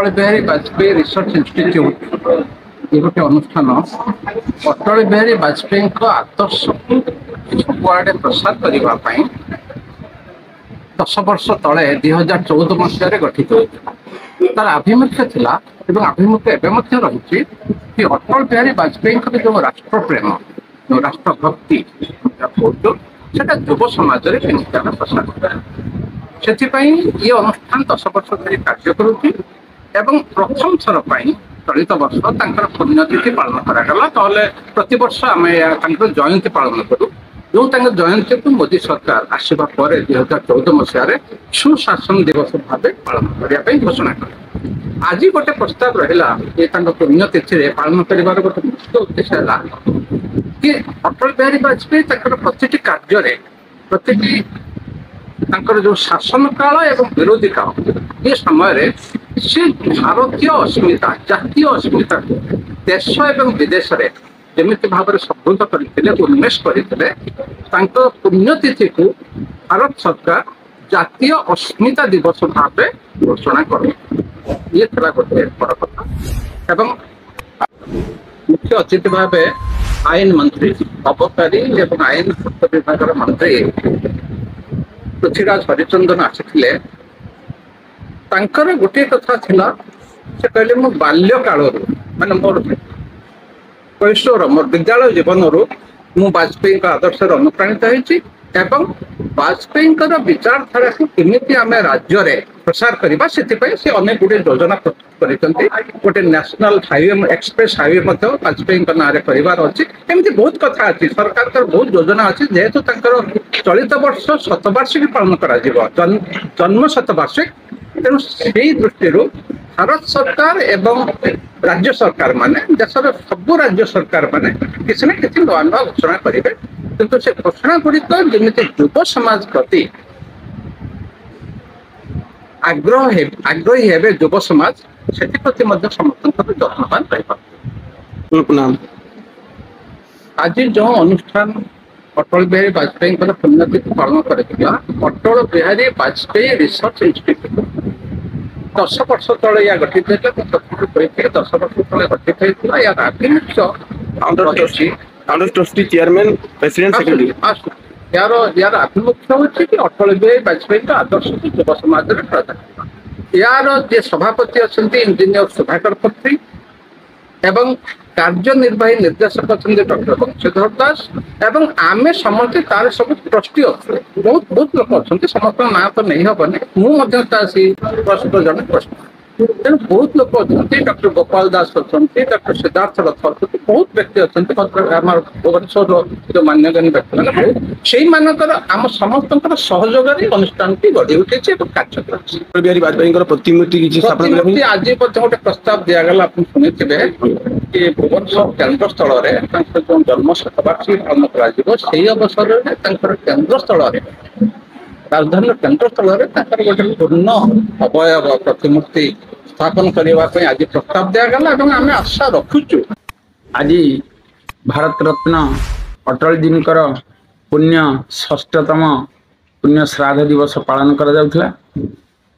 Atal Bihari Vajpayee research institute ये गोटे अनुष्ठान अटल बिहारी वाजपेयी आदर्श सबुआड़े प्रसार करने 10 वर्ष तले 2014 मसीह गठित होता तार आभिमुख्य थिला एवं आभिमुख्य एवं रही कि अटल बिहारी वाजपेयी जो राष्ट्रप्रेम जो राष्ट्रभक्ति से युव समाज में प्रसार से ये अनुष्ठान 10 वर्ष धरी कार्य करुच्ची एवं प्रथम थर चलित वर्ष पुण्यतिथि पालन करागला प्रति वर्ष आम जयंती पालन करूँ जो जयंती को मोदी सरकार आसवा पर 2014 मसीह सुशासन दिवस भाव पालन करने घोषणा कले आज गोटे प्रस्ताव रहा ये पुण्यतिथि पालन कर गोटे मुख्य उद्देश्य है कि अटल बिहारी वाजपेयी प्रति कार्य प्रति जो शासन काल एवं विरोधी काल ये समय से भारतीय अस्मिता जातीय अस्मिता देश एवं विदेश में जमिति भाव में समृद्ध करते उन्मेष करते पुण्यतिथि को भारत सरकार जातीय अस्मिता दिवस भाव घोषणा कर ये गोटे बड़ कथा एवं मुख्य अतिथि भाव आईन मंत्री अबकारी एवं आईन विभाग मंत्री पृथ्वीराज हरिचंदन आसी गोटे कथा थिला से कहले मो बाल्य काल माने मोर कैशोर मोर विद्यालय जीवन मु वाजपेयी आदर्श अनुप्राणित होती वाजपेयी विचारधारा को केमी आम राज्य में प्रसार करवा से अनेक गुटे योजना प्रस्तुत कर गोटे national highway express highway Vajpayee ना अच्छी एमती बहुत कथा अच्छी सरकार बहुत योजना अच्छी जेहेतु चलित वर्ष शतवार्षिकी पालन कर जन्म शतवार्षिक तेणु से दृष्टि भारत सरकार एवं राज्य सरकार माने देशर सबु राज्य सरकार माने किसी न किसी नुआ नुआ घोषणा करेंगे किंतु से घोषणा गुड़िक जमी युव समाज प्रति आग्रही हे युव समाज से समस्त जत्नवान रही आज जो अनुष्ठान अटल बिहारी वाजपेयी पुण्यतिथि पालन कर अटल बिहारी वाजपेयी रिसर्च इंस्टीट्यूट 10 वर्ष तले या गठित होता 10 वर्ष तले गठित होता या आभिमुख्य ट्रस्टी चेयरमैन प्रेसिडेंट सेक्रेटरी यार आभिमुख्य होची कि अटल बिहारी वाजपेयी आदर्श युव समाज में प्रदान यार जे सभापति अच्छा इंजीनियर सुधाकर खत्री एवं कार्यनिर्वाही निर्देशक अच्छा डॉक्टर बंशीधर दास एवं आमे समस्ते तार सब ट्रस्टी अच्छे बहुत बहुत लोक अच्छा समस्त ना तो नहीं हेनी मुझे ट्रस्ट जन ट्रस्ट तेणु बहुत लोक अच्छा डॉक्टर गोपाल दास अच्छा डॉक्टर सिद्धार्थ रथ अच्छा बहुत व्यक्ति अच्छा भुवनेश्वर जो मान्यगण्य व्यक्ति मैंने बहुत से आम समस्त सहयोग अनुष्ठान की गढ़ी उठे कार्य कर बिहारी वाजपेयी प्रतिमूर्ति आज गोटे प्रस्ताव दिगला आप शुणिथे कि भुवनेश्वर केन्द्र स्थल जो जन्म शतवार्षिकी पालन कर अवसर में केन्द्र स्थल राजधानी केन्द्र स्थल गोटे पूर्ण अवयव प्रतिमूर्ति स्थापन करने आज प्रस्ताव दिगला आम आशा रखुचु आज भारत रत्न अटल जी पुण्य षष्ठतम पुण्य श्राद्ध दिवस पालन करा जाउथला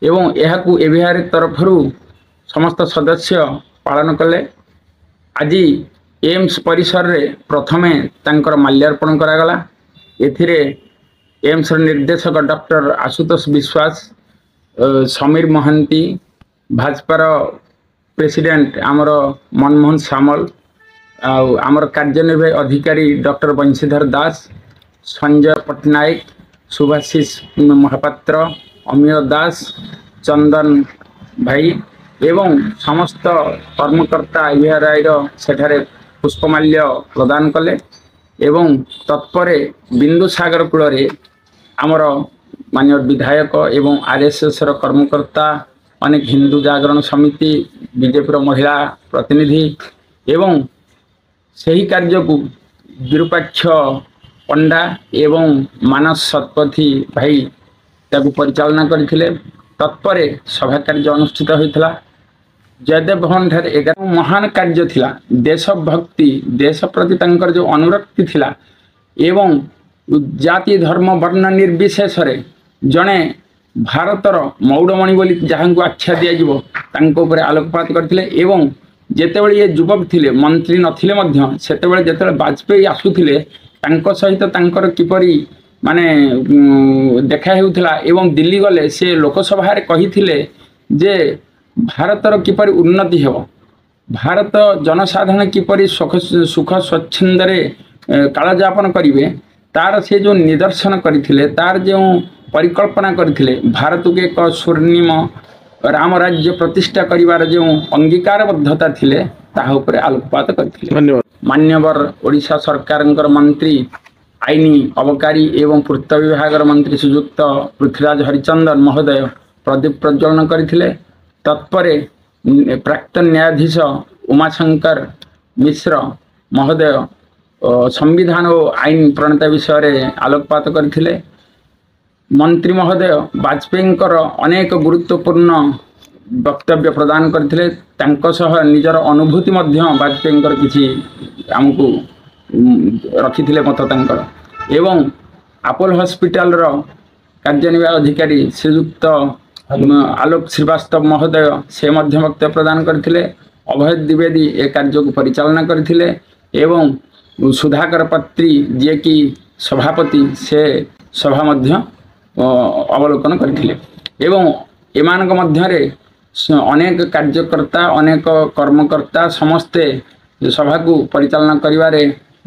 एवं यहाकू एविहार तरफ समस्त सदस्य पालन कले आज एम्स परिसर रे प्रथमे तांकर माल्यार्पण करागला एथिरे एम्स निर्देशक डॉक्टर आशुतोष विश्वास समीर महांती भाजपार प्रेसिडेंट आमर मनमोहन सामल आमर कार्यनिर्वाही अधिकारी डॉक्टर बंशीधर दास संजय पट्टनायक सुभाषिष महापात्र अमीय दास चंदन भाई एवं समस्त कर्मकर्ता यूआरआई सेठारे पुष्पमाल्य प्रदान कले एवं तत्परे बिंदुसागर कूल आमर माननीय विधायक एवं आरएसएस कर्मकर्ता अनेक हिंदू जागरण समिति बीजेपी महिला प्रतिनिधि एवं सही कार्य को विरूपाक्ष पंडा एवं मानस शतपथी भाई ताकू परिचालना करथिले तत्परे सभा कार्य अनुष्ठित होता जयदेव भवन ठारे 11 महान कार्य थिला देशभक्ति देश प्रति तंकर जो अनुरक्ति थिला एवं जाति धर्म वर्ण निर्विशेष जड़े ଭାରତର ମୌଡ଼ମଣି ବୋଲି ଯାହାଙ୍କୁ ଆଖ୍ୟା ଦିଆଯିବ ତାଙ୍କ ଉପରେ ଆଲୋକପାତ କରିଥିଲେ। ଏବଂ ଯେତେବେଳେ ଇଏ ଯୁବକ ଥିଲେ, ମନ୍ତ୍ରୀ ନଥିଲେ ମଧ୍ୟ, ସେତେବେଳେ ଯେତେବେଳେ ବାଜପେୟୀ ଆସୁଥିଲେ ତାଙ୍କ ସହିତ ତାଙ୍କର କିପରି ମାନେ ଦେଖା ହେଉଥିଲା ଏବଂ ଦିଲ୍ଲୀ ଗଲେ ସେ ଲୋକସଭାରେ କହିଥିଲେ ଯେ ଭାରତର କିପରି ଉନ୍ନତି ହେବ, ଭାରତ ଜନସାଧାରଣ କିପରି ସୁଖ ସ୍ୱଚ୍ଛନ୍ଦରେ କାଳଯାପନ କରିବେ, ତାର ସେ ଯେଉଁ ନିଦର୍ଶନ କରିଥିଲେ, ତାର ଯେଉଁ ପରିକଳ୍ପନା କରିଥିଲେ, ଭାରତକୁ ଏକ ସ୍ୱର୍ଣ୍ଣିମ ରାମ ରାଜ୍ୟ ପ୍ରତିଷ୍ଠା କରିବାର ଯେଉଁ ଅଙ୍ଗୀକାରବଦ୍ଧତା ଥିଲେ ତାହା ଉପରେ ଆଲୋକପାତ କରିଥିଲେ। ଧନ୍ୟବାଦ। ମାନ୍ୟବର ଓଡ଼ିଶା ସରକାରଙ୍କର ମନ୍ତ୍ରୀ ଆଇନ ଅବକାରୀ ଏବଂ ପୂର୍ତ୍ତ ବିଭାଗର ମନ୍ତ୍ରୀ ଶ୍ରୀଯୁକ୍ତ ପୃଥ୍ୱୀରାଜ ହରିଚନ୍ଦନ ମହୋଦୟ ପ୍ରଦୀପ ପ୍ରଜ୍ୱଳନ କରିଥିଲେ। ତତ୍ପରେ ପ୍ରାକ୍ତନ ନ୍ୟାୟାଧୀଶ ଉମାଶଙ୍କର ମିଶ୍ର ମହୋଦୟ ସମ୍ବିଧାନ ଓ ଆଇନ ପ୍ରଣେତା ବିଷୟରେ ଆଲୋକପାତ କରିଥିଲେ। ମନ୍ତ୍ରୀ ମହୋଦୟ ବାଜପେୟୀଙ୍କର ଅନେକ ଗୁରୁତ୍ୱପୂର୍ଣ୍ଣ ବକ୍ତବ୍ୟ ପ୍ରଦାନ କରିଥିଲେ। ତାଙ୍କ ସହ ନିଜର ଅନୁଭୂତି ମଧ୍ୟ ବାଜପେୟୀଙ୍କର କିଛି ଆମକୁ ରଖିଥିଲେ ମତ ତାଙ୍କର। ଏବଂ ଆପୋଲୋ ହସ୍ପିଟାଲର କାର୍ଯ୍ୟନିର୍ବାହୀ ଅଧିକାରୀ ଶ୍ରୀଯୁକ୍ତ ଆଲୋକ ଶ୍ରୀବାସ୍ତବ ମହୋଦୟ ସେ ମଧ୍ୟ ବକ୍ତବ୍ୟ ପ୍ରଦାନ କରିଥିଲେ। ଅଭୟ ଦ୍ୱିବେଦୀ ଏ କାର୍ଯ୍ୟକୁ ପରିଚାଳନା କରିଥିଲେ ଏବଂ ସୁଧାକର ପାତ୍ରୀ ଯିଏକି ସଭାପତି ସେ ସଭା ମଧ୍ୟ ଅବଲୋକନ କରିଥିଲେ। ଏବଂ ଏମାନଙ୍କ ମଧ୍ୟରେ ଅନେକ କାର୍ଯ୍ୟକର୍ତ୍ତା, ଅନେକ କର୍ମକର୍ତ୍ତା ସମସ୍ତେ ସଭାକୁ ପରିଚାଳନା କରିବାରେ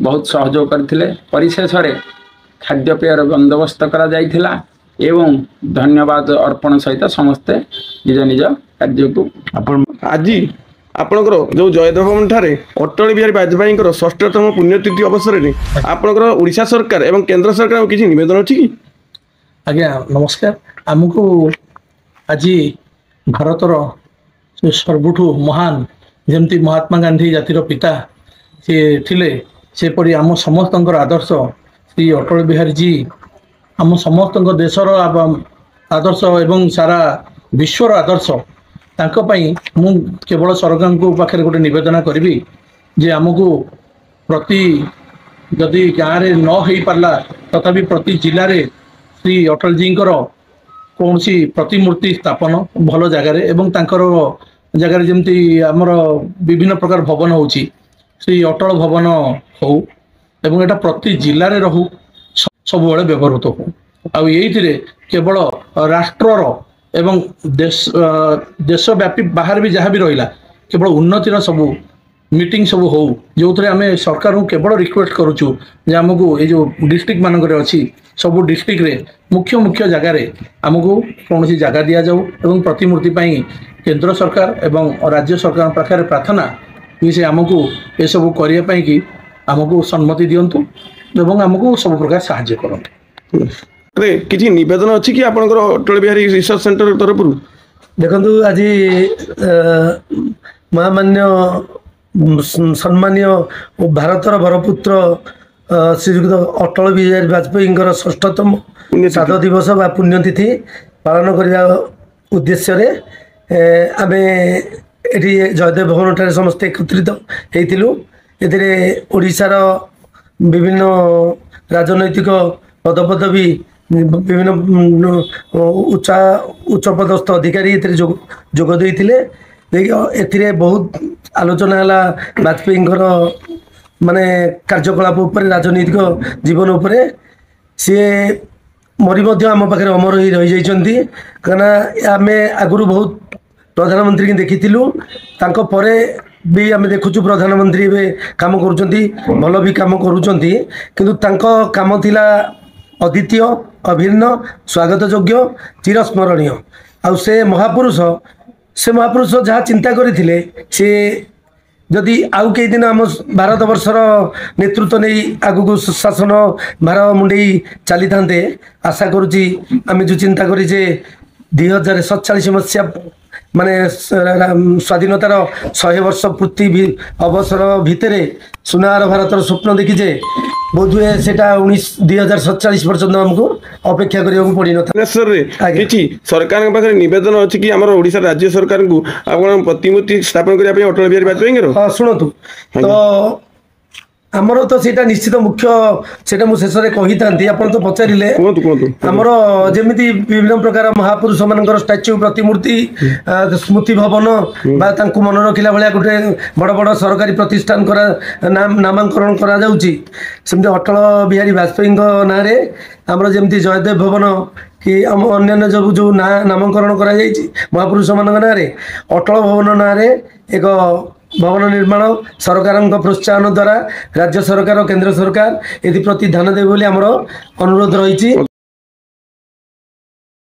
ବହୁତ ସହଯୋଗ କରିଥିଲେ। ପରିଶେଷରେ ଖାଦ୍ୟପେୟର ବନ୍ଦୋବସ୍ତ କରାଯାଇଥିଲା ଏବଂ ଧନ୍ୟବାଦ ଅର୍ପଣ ସହିତ ସମସ୍ତେ ନିଜ ନିଜ କାର୍ଯ୍ୟକୁ ଆଜି ଆପଣଙ୍କର ଯେଉଁ ଜୟଦେବ ଭବନ ଠାରେ ଅଟଳ ବିହାରୀ ବାଜପେୟୀଙ୍କର 6ତମ ପୁଣ୍ୟତିଥି ଅବସରରେ ଆପଣଙ୍କର ଓଡ଼ିଶା ସରକାର ଏବଂ କେନ୍ଦ୍ର ସରକାର କିଛି ନିବେଦନ ଅଛି କି? ଆଜ୍ଞା ନମସ୍କାର। ଆମକୁ ଆଜି ଭାରତର ସବୁଠୁ ମହାନ ଯେମିତି ମହାତ୍ମା ଗାନ୍ଧୀ ଜାତିର ପିତା ସିଏ ଥିଲେ, ସେପରି ଆମ ସମସ୍ତଙ୍କର ଆଦର୍ଶ ଶ୍ରୀ ଅଟଳ ବିହାରୀଜୀ ଆମ ସମସ୍ତଙ୍କ ଦେଶର ଆଦର୍ଶ ଏବଂ ସାରା ବିଶ୍ୱର ଆଦର୍ଶ। ତାଙ୍କ ପାଇଁ ମୁଁ କେବଳ ସରକାରଙ୍କ ପାଖରେ ଗୋଟେ ନିବେଦନ କରିବି ଯେ ଆମକୁ ପ୍ରତି ଯଦି ଗାଁରେ ନ ହେଇପାରିଲା ତଥାପି ପ୍ରତି ଜିଲ୍ଲାରେ ଶ୍ରୀ ଅଟଳଜୀଙ୍କର କୌଣସି ପ୍ରତିମୂର୍ତ୍ତି ସ୍ଥାପନ ଭଲ ଜାଗାରେ ଏବଂ ତାଙ୍କର ଜାଗାରେ ଯେମିତି ଆମର ବିଭିନ୍ନ ପ୍ରକାର ଭବନ ହେଉଛି, ଶ୍ରୀ ଅଟଳ ଭବନ ହଉ ଏବଂ ଏଇଟା ପ୍ରତି ଜିଲ୍ଲାରେ ରହୁ, ସବୁବେଳେ ବ୍ୟବହୃତ ହଉ। ଆଉ ଏଇଥିରେ କେବଳ ରାଷ୍ଟ୍ରର ଏବଂ ଦେଶବ୍ୟାପୀ ବାହାରେ ବି ଯାହା ବି ରହିଲା କେବଳ ଉନ୍ନତିର ସବୁ ମିଟିଂ ସବୁ ହଉ, ଯେଉଁଥିରେ ଆମେ ସରକାରଙ୍କୁ କେବଳ ରିକ୍ୱେଷ୍ଟ କରୁଛୁ ଯେ ଆମକୁ ଏଇ ଯେଉଁ ଡିଷ୍ଟ୍ରିକ୍ଟ ମାନଙ୍କରେ ଅଛି ସବୁ ଡିଷ୍ଟ୍ରିକ୍ଟରେ ମୁଖ୍ୟ ଜାଗାରେ ଆମକୁ କୌଣସି ଜାଗା ଦିଆଯାଉ ଏବଂ ପ୍ରତିମୂର୍ତ୍ତି ପାଇଁ କେନ୍ଦ୍ର ସରକାର ଏବଂ ରାଜ୍ୟ ସରକାରଙ୍କ ପାଖରେ ପ୍ରାର୍ଥନା କି ସେ ଆମକୁ ଏସବୁ କରିବା ପାଇଁ କି ଆମକୁ ସମ୍ମତି ଦିଅନ୍ତୁ ଏବଂ ଆମକୁ ସବୁ ପ୍ରକାର ସାହାଯ୍ୟ କରନ୍ତୁ। କିଛି ନିବେଦନ ଅଛି କି ଆପଣଙ୍କର ଅଟଳ ବିହାରୀ ରିସର୍ଚ୍ଚ ସେଣ୍ଟର ତରଫରୁ? ଦେଖନ୍ତୁ ଆଜି ମହାମାନ୍ୟ ସମ୍ମାନୀୟ ଓ ଭାରତର ବରପୁତ୍ର ଶ୍ରୀଯୁକ୍ତ ଅଟଳ ବିହାରୀ ବାଜପେୟୀଙ୍କର 6ତମ ଶ୍ରାଦ୍ଧ ଦିବସ ବା ପୁଣ୍ୟତିଥି ପାଳନ କରିବା ଉଦ୍ଦେଶ୍ୟରେ ଆମେ ଏଠି ଜୟଦେବ ଭବନଠାରେ ସମସ୍ତେ ଏକତ୍ରିତ ହେଇଥିଲୁ। ଏଥିରେ ଓଡ଼ିଶାର ବିଭିନ୍ନ ରାଜନୈତିକ ପଦପଦବୀ ବିଭିନ୍ନ ଉଚ୍ଚପଦସ୍ଥ ଅଧିକାରୀ ଏଥିରେ ଯୋଗ ଦେଇଥିଲେ। ଏଥିରେ ବହୁତ ଆଲୋଚନା ହେଲା ବାଜପେୟୀଙ୍କର ମାନେ କାର୍ଯ୍ୟକଳାପ ଉପରେ, ରାଜନୈତିକ ଜୀବନ ଉପରେ। ସିଏ ମରି ମଧ୍ୟ ଆମ ପାଖରେ ଅମର ହୋଇ ରହିଯାଇଛନ୍ତି, କାହିଁକିନା ଆମେ ଆଗରୁ ବହୁତ ପ୍ରଧାନମନ୍ତ୍ରୀକି ଦେଖିଥିଲୁ, ତାଙ୍କ ପରେ ବି ଆମେ ଦେଖୁଛୁ ପ୍ରଧାନମନ୍ତ୍ରୀ ଏବେ କାମ କରୁଛନ୍ତି, ଭଲ ବି କାମ କରୁଛନ୍ତି, କିନ୍ତୁ ତାଙ୍କ କାମ ଥିଲା ଅଦ୍ୱିତୀୟ, ଅଭିନ୍ନ, ସ୍ୱାଗତ ଯୋଗ୍ୟ, ଚିରସ୍ମରଣୀୟ। ଆଉ ସେ ମହାପୁରୁଷ ଯାହା ଚିନ୍ତା କରିଥିଲେ, ସେ ଯଦି ଆଉ କେଇ ଦିନ ଆମ ଭାରତ ବର୍ଷର ନେତୃତ୍ୱ ନେଇ ଆଗକୁ ଶାସନ ଭାର ମୁଣ୍ଡେଇ ଚାଲିଥାନ୍ତେ, ଆଶା କରୁଛି ଆମେ ଯେଉଁ ଚିନ୍ତା କରିଛେ 2047 ମସିହା ମାନେ ସ୍ୱାଧୀନତାର 100 ବର୍ଷ ପୂର୍ତ୍ତି ଅବସର ଭିତରେ ସୁନାର ଭାରତର ସ୍ୱପ୍ନ ଦେଖିଛେ, ବୋଧହୁଏ ସେଟା 2047 ପର୍ଯ୍ୟନ୍ତ ଆମକୁ ଅପେକ୍ଷା କରିବାକୁ ପଡ଼ିନଥାଏ। କିଛି ସରକାରଙ୍କ ପାଖରେ ନିବେଦନ ଅଛି କି ଆମର ଓଡ଼ିଶା ରାଜ୍ୟ ସରକାରଙ୍କୁ ଆପଣ ପ୍ରତିମୂର୍ତ୍ତି ସ୍ଥାପନ କରିବା ପାଇଁ ଅଟଳ ବିହାରୀ ବାଜପେୟୀଙ୍କର? ହଁ ଶୁଣନ୍ତୁ, ତ ଆମର ତ ସେଇଟା ନିଶ୍ଚିତ ମୁଖ୍ୟ ସେଇଟା ମୁଁ ଶେଷରେ କହିଥାନ୍ତି ଆପଣ ତ ପଚାରିଲେ କୁହନ୍ତୁ ଆମର ଯେମିତି ବିଭିନ୍ନ ପ୍ରକାର ମହାପୁରୁଷ ମାନଙ୍କର ଷ୍ଟାଚ୍ୟୁ ପ୍ରତିମୂର୍ତ୍ତି ସ୍ମୃତି ଭବନ ବା ତାଙ୍କୁ ମନେ ରଖିଲା ଭଳିଆ ଗୋଟେ ବଡ଼ ବଡ଼ ସରକାରୀ ପ୍ରତିଷ୍ଠାନ ନାମାଙ୍କରଣ କରାଯାଉଛି ସେମିତି ଅଟଳ ବିହାରୀ ବାଜପେୟୀଙ୍କ ନାଁରେ ଆମର ଯେମିତି ଜୟଦେବ ଭବନ କି ଆମ ଅନ୍ୟାନ୍ୟ ଯେଉଁ ନାମକରଣ କରାଯାଇଛି ମହାପୁରୁଷମାନଙ୍କ ନାଁରେ ଅଟଳ ଭବନ ନାଁରେ ଏକ ଭବନ ନିର୍ମାଣ ସରକାରଙ୍କ ପ୍ରୋତ୍ସାହନ ଦ୍ୱାରା ରାଜ୍ୟ ସରକାର କେନ୍ଦ୍ର ସରକାର ଏଥିପ୍ରତି ଧ୍ୟାନ ଦେବେ ବୋଲି ଆମର ଅନୁରୋଧ ରହିଛି।